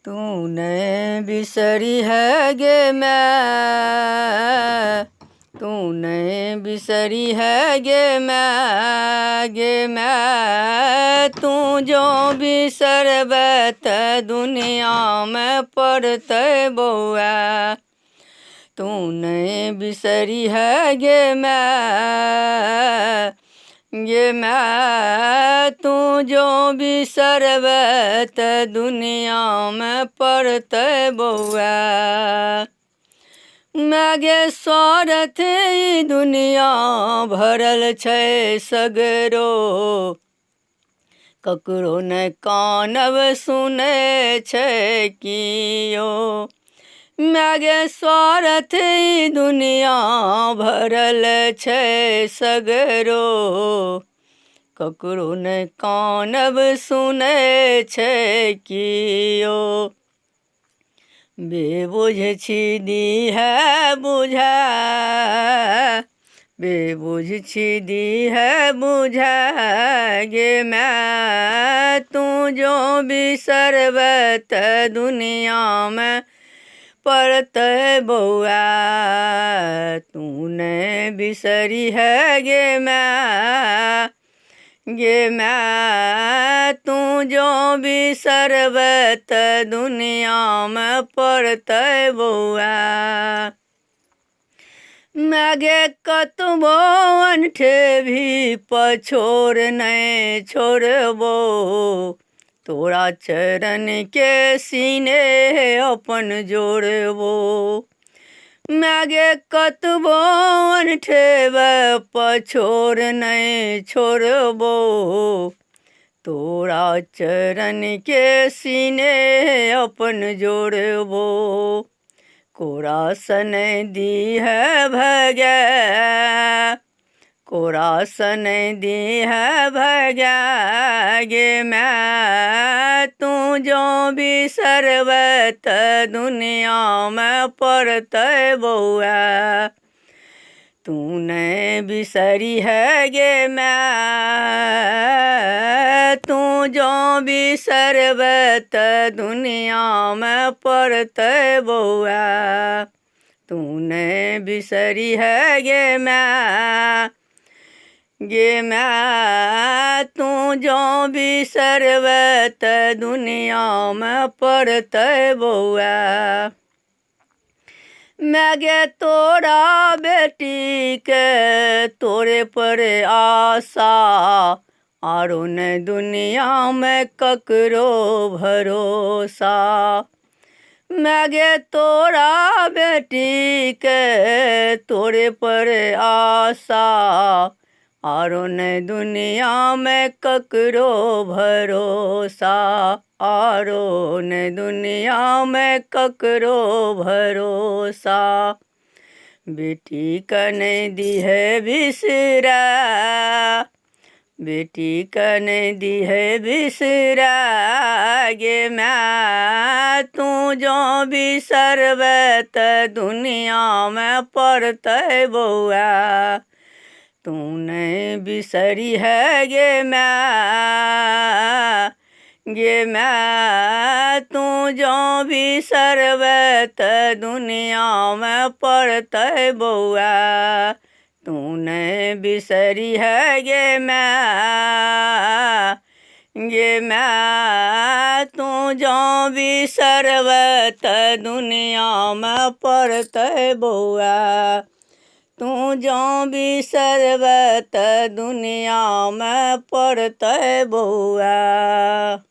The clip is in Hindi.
तूने बिसरी है गे मैं, तूने बिसरी है गे मैं तू जो बिसरबत दुनिया में पड़ते बउआ। तूने बिसरी है गे मैं तू जो बिसरबत दुनिया में पड़ते बउआ। मागे स्वार्थ ई दुनिया भरल छै सगरो, ककरो ने कानब सुने छै कियो। मागे स्वार्थ ई दुनिया भरल छै सगरो, ककरो ने कानब सुने छै कियो। बेबुझ छी दीहे बुझा, बेबुझ छी दीहे बुझा गे मैं तू जो बिसरबत दुनिया में पड़ते बउआ। तूने बिसरी है गे मैं तू जो बिसरबत दुनिया में पड़ते बउआ। मागे कतबो अंठे भी पछोर नहीं छोड़बो, तोरा चरण के सीने अपन जोड़बो। मागे कतबो अनठेब पछोर नहीं छोड़बो, तोरा चरण के सीने अपन जोड़बो। कोरा सन दी है भगे, कोरा सन दी है भगे गे मैं तू जो बिसरबत दुनिया में पड़ते बउआ। तूने बिसरी है गे मैं, तू जो बिसरबत दुनिया में पड़ते बउआ। तूने बिसरी है गे मैं तू जो बिसरबत दुनिया में पड़ते बउआ। मागे तोरा बेटी के तोरे पर आशा, आरो न दुनिया में ककरो भरोसा। मागे तोरा बेटी के तोरे पर आशा, आरो न दुनिया में ककरो भरोसा। आरो न दुनिया में ककरो भरोसा। बेटी कन दी है बिसरा, बेटी कन दी है बिसरा गे मैं तू जो बिसरबत दुनिया में पड़ते बउआ। तूने बिसरी है गे मैं तू जो बिसरबत दुनिया में पड़ते बउआ। तूने बिसरी है गे मैं तू जो बिसरबत दुनिया में पड़ते बउआ। तू जो बिसरबत दुनिया में पड़ते बउआ।